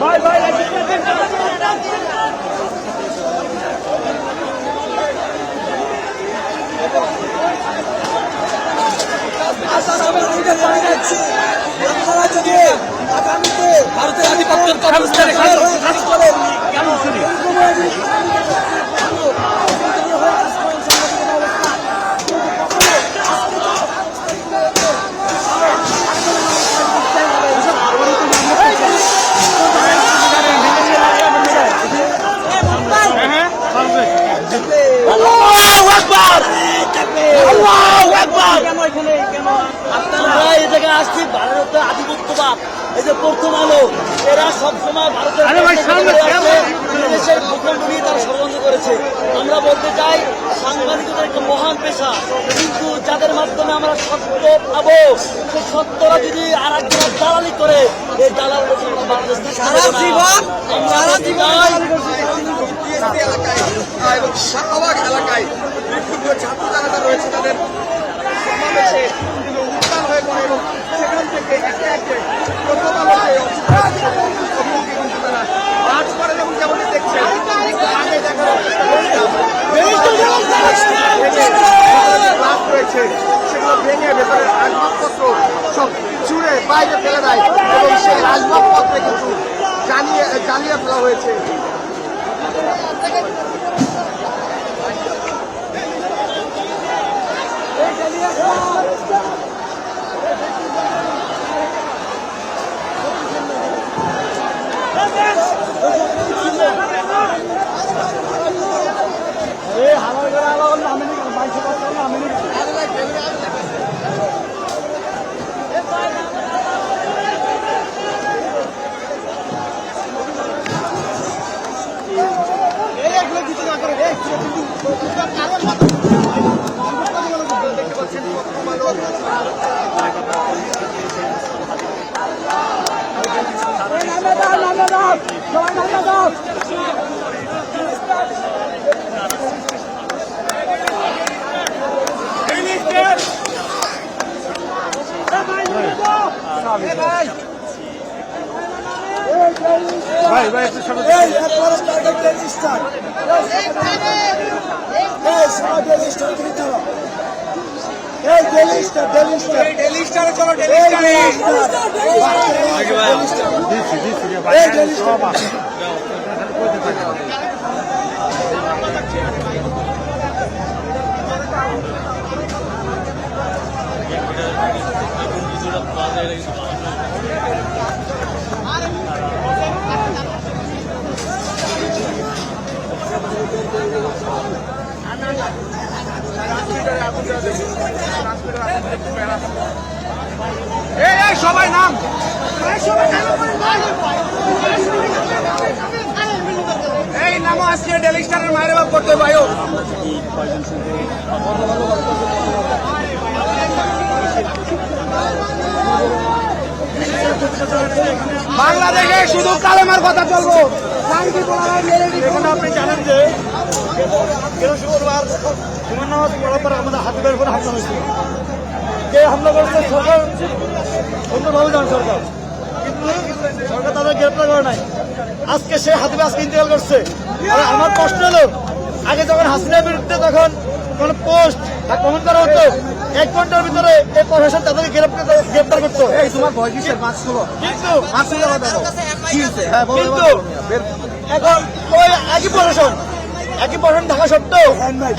ভারতের আধিপত্যের আসছি ভারতের আধিপত্যবাদ। এই যে প্রথম আলো, এরা সবসময় ভারতের দেশের ভূখণ্ড নিয়ে তারা ষড়যন্ত্র করেছে। আমরা বলতে চাই সাংবাদিকদের একটা মহান পেশা, কিন্তু যাদের মাধ্যমে আমরা সত্য পাবো, সেই সত্যরা যদি আর একজনের দালালি করে, এই দালাল বাংলাদেশ এবং শাহবাগ এলাকায় বিক্ষুব্ধ ছাত্র যারা রয়েছে তাদের সমাবেশে উত্তাল হয়ে পড়ে এবং সেখান থেকে একে একে প্রথম আলোতে তারা মার্চ করেন এবং যেমনটি দেখছেন আগে দেখার রয়েছে সেগুলো ভেঙে ভেতরের আসবাবপত্র সব ছুঁড়ে বাইরে ফেলে দেয় এবং সেই আসবাবপত্রে কিন্তু জ্বালিয়ে ফেলা হয়েছে। সবাই নাম এই নামও আজকে ডেলি স্টারের মায়ের বাপ করতে ভাই বাংলাদেশে শুধু কালেমার কথা চলবো। এখন আপনি জানেন যে শুক্রবার সুমান নামাজ পড়ার পর আমাদের হাতিবের উপরে হামলা হয়েছিল। কে হামলা করছে? সরকার, সুন্দরভাবে জান সরকার, কিন্তু সরকার তাদের গ্রেপ্তার করে নাই। আজকে সে হাতিবে আজকে ইন্তেকাল করছে। আর আমার প্রশ্ন হলো, আগে যখন হাসিনার বিরুদ্ধে তখন কোন পোস্ট বা কমেন্ট করা হতো, 1 ঘন্টার ভিতরে এই প্রশাসন তাদেরকে গ্রেপ্তার করতো। কিন্তু এখন ওই একই প্রশাসন থাকা সত্ত্বেও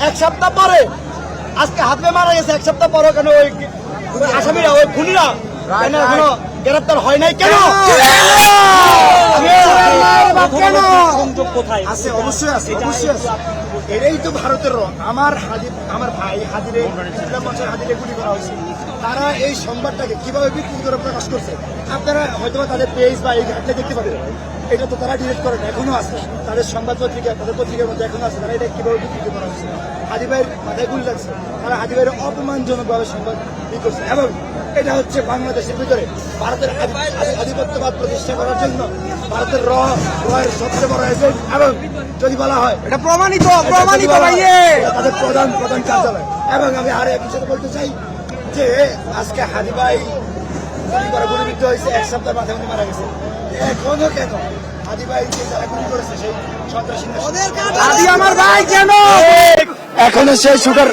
1 সপ্তাহ পরে আজকে হাতে মারা গেছে। 1 সপ্তাহ পরে কেন ওই আসামিরা, ওই খুনিরা কেন এখনো গ্রেপ্তার হয় নাই? কেন কোথায় আছে? অবশ্যই আছে, অবশ্যই আছে। এটাই তো ভারতের রং। আমার ভাই হাজিরে হাজিরে গুলি করা হয়েছে। তারা এই সংবাদটাকে কিভাবে বিকৃতি করে প্রকাশ করছে আপনারা হয়তো তাদের পেজ বা এই ঘাটলে দেখতে পাবেন। এটা তো তারা ডিলিট করেন, এখনো আছে তাদের সংবাদ পত্রিকা, তাদের পত্রিকার মধ্যে এখনো আছে। তারা এটা কিভাবে বিকৃতি করা হচ্ছে, হাজি ভাইয়ের মাথায় গুলি লাগছে। তারা হাজি ভাইয়ের অপমানজনকভাবে সংবাদ ই করছে এবং এটা হচ্ছে বাংলাদেশের ভিতরে ভারতের আধিপত্যবাদ প্রতিষ্ঠা করার জন্য ভারতের রয়ের সবচেয়ে বড় এজেন্ট। এবং যদি বলা হয় এটা প্রমাণিত তাদের প্রধান কার্যালয়। এবং আমি আরো এক বিষয় বলতে চাই যে আজকে হাদি ভাই গুলিবিদ্ধ হয়েছে, এক সপ্তাহ মাথায় উনি মারা গেছে, এখনো কেন হাদি ভাই যে যারা গুলি করেছে সেই সন্ত্রাসী আমার ভাই কেন এখনো সেই শুটার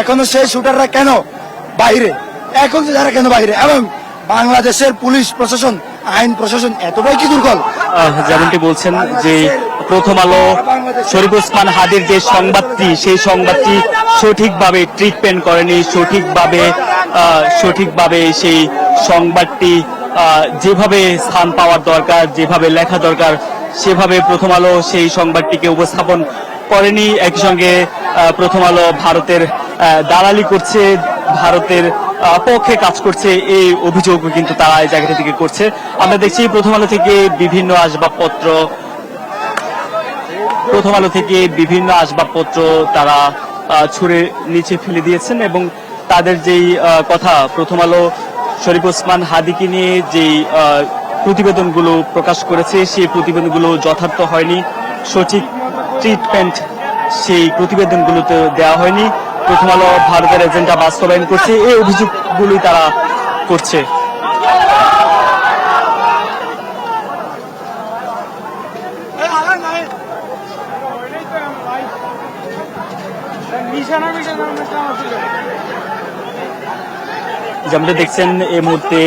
এখনো সেই শুটাররা কেন বাইরে, এখন যারা কেন বাইরে? এবং বাংলাদেশের পুলিশ প্রশাসন, আইন প্রশাসন এতটাই কি দুর্বল? যেমনটি বলছেন যে প্রথম আলো শরীফ ওসমান হাদির যে সংবাদটি, সেই সংবাদটি সঠিকভাবে ট্রিটমেন্ট করেনি, সঠিকভাবে সেই সংবাদটি যেভাবে স্থান পাওয়ার দরকার, যেভাবে লেখা দরকার, সেভাবে প্রথম আলো সেই সংবাদটিকে উপস্থাপন করেনি। একই সঙ্গে প্রথম আলো ভারতের দালালি করছে, ভারতের পক্ষে কাজ করছে, এই অভিযোগ কিন্তু তারা এই জায়গাটা থেকে করছে। আমরা দেখছি প্রথম আলো থেকে বিভিন্ন আসবাবপত্র তারা ছুঁড়ে নিচে ফেলে দিয়েছেন। এবং তাদের যেই কথা, প্রথম আলো শরীফ ওসমান হাদিকে নিয়ে যেই প্রতিবেদনগুলো প্রকাশ করেছে, সেই প্রতিবেদনগুলো যথার্থ হয়নি, সঠিক ট্রিটমেন্ট সেই প্রতিবেদনগুলোতে দেওয়া হয়নি। প্রথম আলো ভারতের এজেন্ডা বাস্তবায়ন করছে, এই অভিযোগগুলোই তারা করছে। যেমনটা দেখছেন এই মুহূর্তে